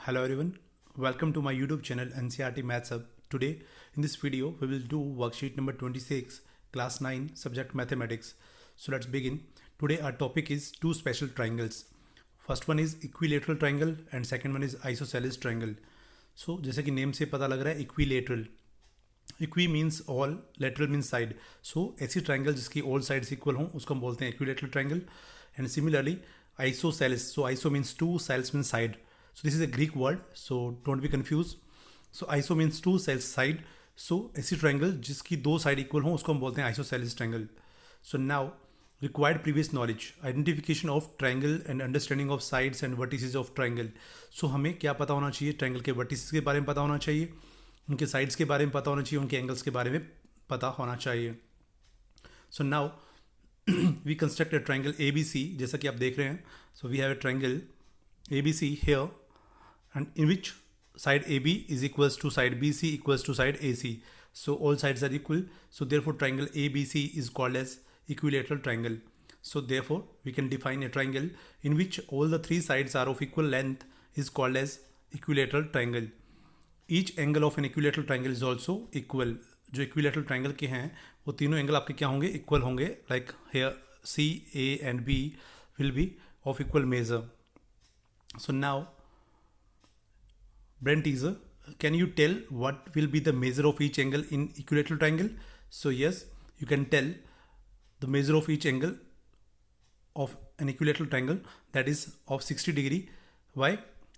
Hello everyone, welcome to my YouTube channel NCERT Maths Hub. Today in this video we will do worksheet number 26 class 9 subject mathematics. So let's begin. Today our topic is two special triangles. First one is equilateral triangle and second one is isosceles triangle. So जैसे कि name से पता लग रहा है equilateral. Equi means all, lateral means side. So ऐसी triangle जिसकी all sides equal हों उसको हम बोलते हैं equilateral triangle. And similarly isosceles. So iso means two, celes means side. So this is a Greek word, so don't be confused. So iso means two, celes side. So ऐसी triangle जिसकी दो side equal हों उसको हम बोलते हैं isosceles triangle. So now required previous knowledge, identification of triangle and understanding of sides and vertices of triangle. So हमें क्या पता होना चाहिए? triangle के vertices के बारे में पता होना चाहिए, उनके sides के बारे में पता होना चाहिए, उनके angles के बारे में पता होना चाहिए. So now we construct a triangle ABC जैसा कि आप देख रहे हैं. So we have a triangle ABC here and in which side AB is equals to side BC equals to side AC. So all sides are equal. So therefore triangle ABC is called as equilateral triangle. So therefore we can define a triangle in which all the three sides are of equal length is called as equilateral triangle. Each angle of an equilateral triangle is also equal. जो equilateral triangle के हैं वो तीनों angle आपके क्या होंगे? Equal होंगे. Like here C, A and B will be of equal measure. So now brain teaser, can you tell what will be the measure of each angle in equilateral triangle? So yes, you can tell the measure of each angle of an equilateral triangle, that is of 60 degree. Why?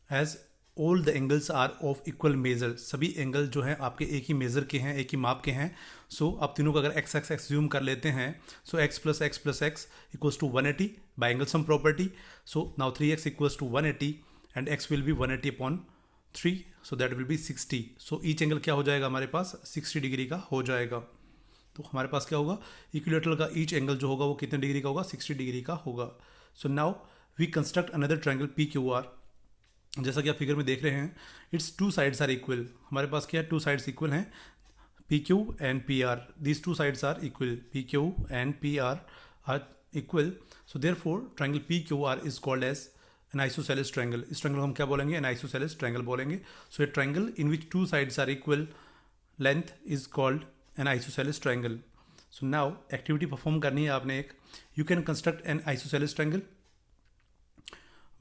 As all the angles are of equal measure. सभी angle जो हैं आपके एक ही major के हैं, एक ही माप के हैं. सो आप तीनों का अगर x x x ज्यूम कर लेते हैं, सो x plus x equals to 180 by angle sum property. So now 3x equals to 180 and x will be 180 upon 3, so that will be 60. So each angle क्या हो जाएगा हमारे पास? 60 डिग्री का हो जाएगा. तो हमारे पास क्या होगा? इक्विलेटरल का ईच एंगल जो होगा वो कितने डिग्री का होगा? 60 डिग्री का होगा. So now we construct another triangle PQR. जैसा कि आप फिगर में देख रहे हैं, it's two sides are equal. हमारे पास क्या है? टू साइड्स इक्वल हैं, PQ and PR. These two sides are equal. PQ and PR are equal. So therefore triangle PQR is called as an isosceles triangle. इस triangle को हम क्या बोलेंगे? an isosceles triangle बोलेंगे. So a triangle in which two sides are equal length is called an isosceles triangle. So now activity perform करनी है आपने एक. You can construct an isosceles triangle.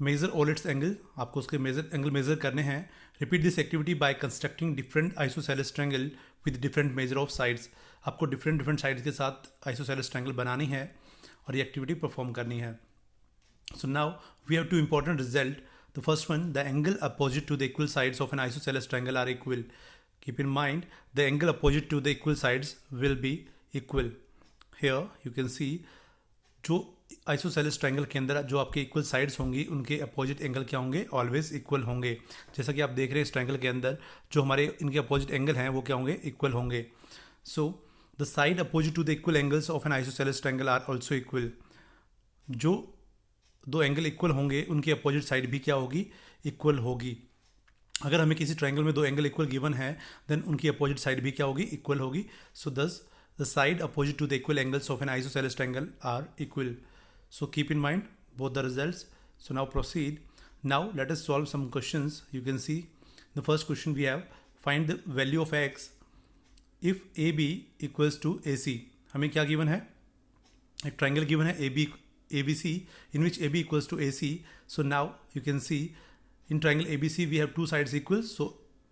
Measure all its angle. आपको उसके angle measure करने हैं. Repeat this activity by constructing different isosceles triangle with different measure of sides. आपको different sides के साथ isosceles triangle बनानी है और ये activity perform करनी है. So now we have two important results. The first one, the angle opposite to the equal sides of an isosceles triangle are equal. Keep in mind the angle opposite to the equal sides will be equal. Here you can see जो isosceles triangle के अंदर जो आपके equal sides होंगी उनके opposite angle क्या होंगे? Always equal होंगे. जैसा कि आप देख रहे हैं इस triangle के अंदर जो हमारे इनके opposite angle हैं वो क्या होंगे? Equal होंगे. So the side opposite to the equal angles of an isosceles triangle are also equal. जो दो एंगल इक्वल होंगे उनकी अपोजिट साइड भी क्या होगी? इक्वल होगी. अगर हमें किसी ट्रायंगल में दो एंगल इक्वल गिवन है देन उनकी अपोजिट साइड भी क्या होगी? इक्वल होगी. So this the side opposite to the equal angles of an isosceles triangle are equal. So keep in mind both the results. So now proceed. Now let us solve some questions. You can see the first question we have, find the value of X if A B equals to A C. हमें क्या given है? एक triangle given है ABC in which AB equals to AC. So now you can see in triangle ABC we have two sides equal. So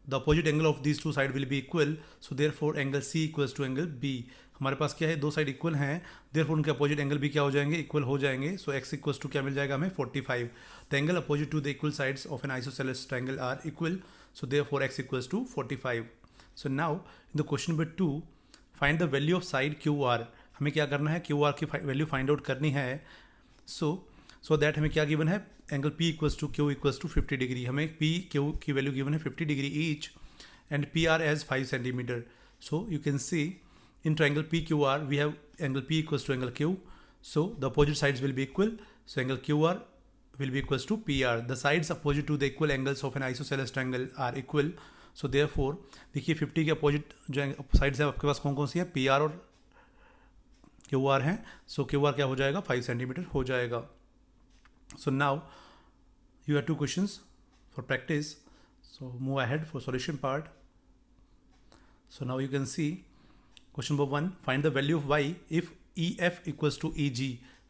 the opposite angle of these two sides will be equal. So therefore angle C equals to angle B. हमारे पास क्या है? दो side equal हैं, therefore उनके opposite angle भी क्या हो जाएंगे? इक्वल हो जाएंगे. So x equals to क्या मिल जाएगा हमें? 45. The angle opposite to the equal sides of an isosceles triangle are equal. So therefore x equals to 45. So now in the question number 2, find the value of side QR. हमें क्या करना है? QR की value find out करनी है. So that हमें क्या given है? Angle P equals to Q equals to 50 degree. हमें P Q की वैल्यू गिवन है 50 degree each and PR as 5 centimetre. So you can see in triangle PQR we have angle P equals to angle Q. So the opposite sides will be equal. So angle QR will be equals to PR. The sides opposite to the equal angles of an isosceles triangle are equal. So therefore देखिए 50 के opposite जो sides है आपके पास कौन कौन सी है? PR और QR हैं. सो QR क्या हो जाएगा? 5 सेंटीमीटर हो जाएगा. So now you have two questions for practice. So move ahead for solution part. So now you can see question number 1, find the value of y if EF equals to EG.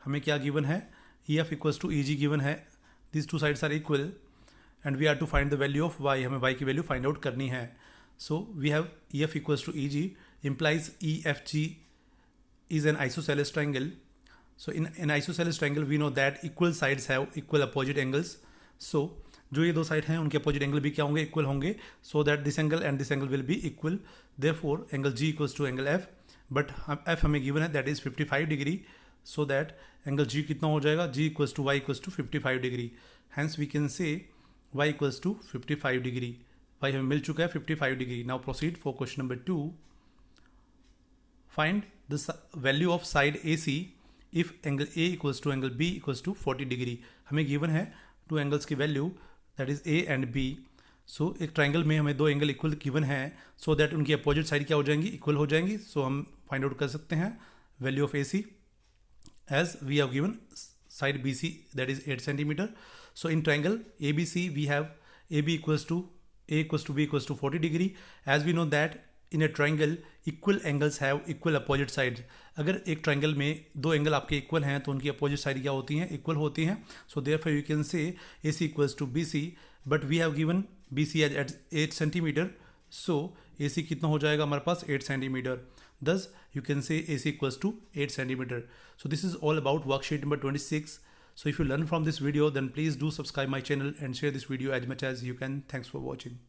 हमें क्या given है? EF equals to EG given है. These two sides are equal and we are to find the value of y. हमें y की value find out करनी है. So we have EF equals to EG implies EFG is an isosceles triangle. So in an isosceles triangle we know that equal sides have equal opposite angles. So जो ये दो side हैं उनके opposite angle भी क्या होंगे? Equal होंगे. So that this angle and this angle will be equal. Therefore angle G equals to angle F. But F हमें गिवन है that is 55 degree. So that angle G कितना हो जाएगा? G equals to Y equals to 55 degree. Hence we can say Y equals to 55 degree. Y हमें मिल चुका है 55 degree. Now proceed for question number 2. Find the value of side A C if angle A equals to angle B equals to 40 degree. हमें given है two angles की value that is A and B. So एक triangle में हमें दो angle equal given है. So that उनकी opposite side क्या हो जाएंगी? इक्वल हो जाएंगी. सो हम फाइंड आउट कर सकते हैं value of A C as we have given side B C that is 8 centimetre. So in triangle A B C we have A B equals to A equals to B equals to 40 degree. As we know that in a triangle equal angles have equal opposite sides. अगर एक triangle में दो angle आपके equal हैं तो उनकी opposite side क्या होती हैं? इक्वल होती हैं. So therefore you can say A C equals to B C. But we have given B C at 8 centimetre. So A C कितना हो जाएगा हमारे पास? 8 centimetre. Thus you can say AC equals to 8 centimeter. So this is all about worksheet number 26. So if you learn from this video, then please do subscribe my channel and share this video as much as you can. Thanks for watching.